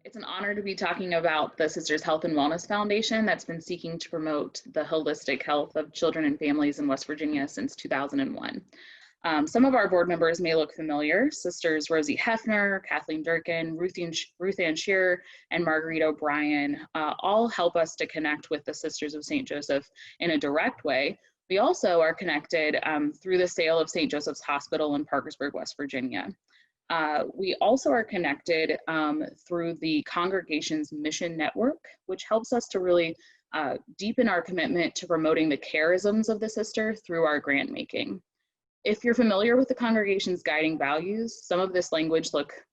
It's an honor to be talking about the Sisters Health and Wellness Foundation that's been seeking to promote the holistic health of children and families in West Virginia since 2001. Some of our board members may look familiar: Sisters Rosie Hefner, Kathleen Durkin, Ruth Ann Shearer, and Marguerite O'Brien all help us to connect with the Sisters of St. Joseph in a direct way. We also are connected through the sale of St. Joseph's Hospital in Parkersburg, West Virginia. We also are connected through the congregation's mission network, which helps us to really deepen our commitment to promoting the charisms of the sister through our grant making. If you're familiar with the congregation's guiding values, some of this language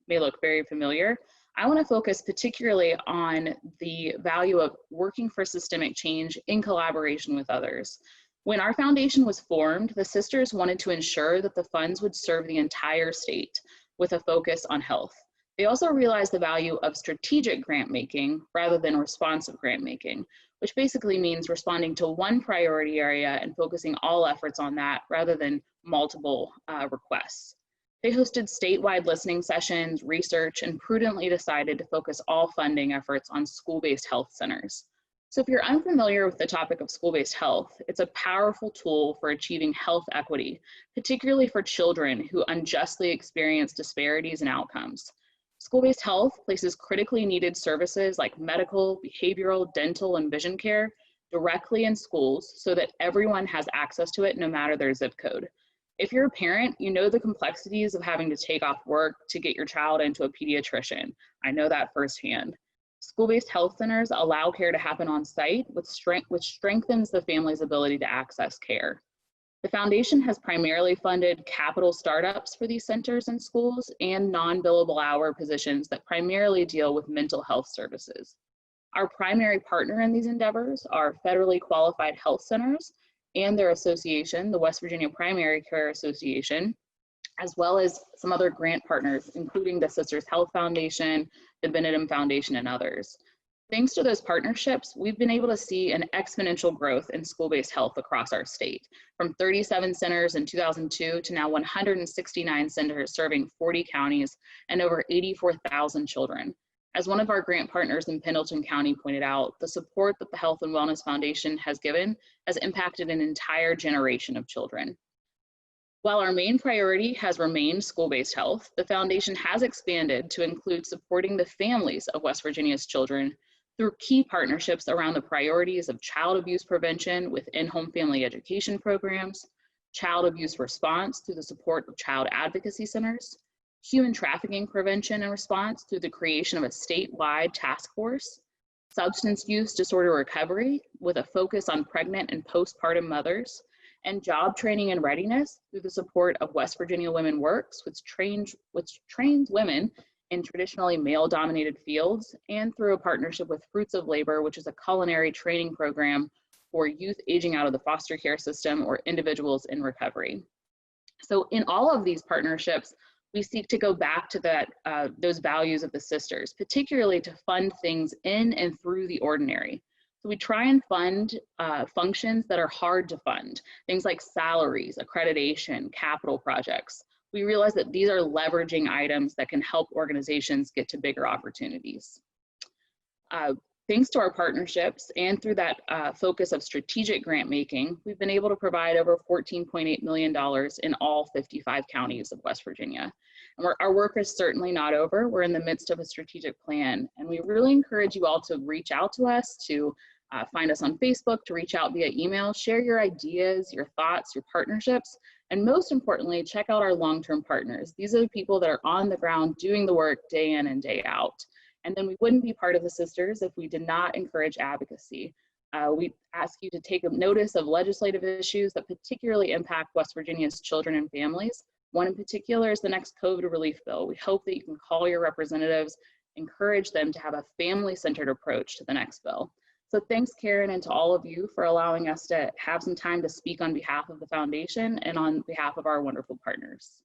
may look very familiar. I want to focus particularly on the value of working for systemic change in collaboration with others. When our foundation was formed, the sisters wanted to ensure that the funds would serve the entire state, with a focus on health. They also realized the value of strategic grant making rather than responsive grant making, which basically means responding to one priority area and focusing all efforts on that rather than multiple requests. They hosted statewide listening sessions, research, and prudently decided to focus all funding efforts on school-based health centers. So if you're unfamiliar with the topic of school-based health, it's a powerful tool for achieving health equity, particularly for children who unjustly experience disparities in outcomes. School-based health places critically needed services like medical, behavioral, dental, and vision care directly in schools so that everyone has access to it no matter their zip code. If you're a parent, you know the complexities of having to take off work to get your child into a pediatrician. I know that firsthand. School-based health centers allow care to happen on site, which strengthens the family's ability to access care. The foundation has primarily funded capital startups for these centers and schools and non-billable hour positions that primarily deal with mental health services. Our primary partner in these endeavors are federally qualified health centers and their association, the West Virginia Primary Care Association, as well as some other grant partners, including the Sisters Health Foundation, the Benedum Foundation, and others. Thanks to those partnerships, we've been able to see an exponential growth in school-based health across our state, from 37 centers in 2002 to now 169 centers serving 40 counties and over 84,000 children. As one of our grant partners in Pendleton County pointed out, the support that the Health and Wellness Foundation has given has impacted an entire generation of children. While our main priority has remained school-based health, the foundation has expanded to include supporting the families of West Virginia's children through key partnerships around the priorities of child abuse prevention with in-home family education programs, child abuse response through the support of child advocacy centers, human trafficking prevention and response through the creation of a statewide task force, substance use disorder recovery with a focus on pregnant and postpartum mothers, and job training and readiness through the support of West Virginia Women Works, which trains women in traditionally male-dominated fields, and through a partnership with Fruits of Labor, which is a culinary training program for youth aging out of the foster care system or individuals in recovery. So in all of these partnerships, we seek to go back to those values of the sisters, particularly to fund things in and through the ordinary. So we try and fund functions that are hard to fund, things like salaries, accreditation, capital projects. We realize that these are leveraging items that can help organizations get to bigger opportunities. Thanks to our partnerships and through that focus of strategic grant making, we've been able to provide over $14.8 million in all 55 counties of West Virginia. And our work is certainly not over. We're in the midst of a strategic plan, and we really encourage you all to reach out to us, to find us on Facebook, to reach out via email, share your ideas, your thoughts, your partnerships, and most importantly, check out our long-term partners. These are the people that are on the ground doing the work day in and day out. And then we wouldn't be part of the sisters if we did not encourage advocacy. We ask you to take notice of legislative issues that particularly impact West Virginia's children and families. One in particular is the next COVID relief bill. We hope that you can call your representatives, encourage them to have a family-centered approach to the next bill. So thanks, Karen, and to all of you for allowing us to have some time to speak on behalf of the foundation and on behalf of our wonderful partners.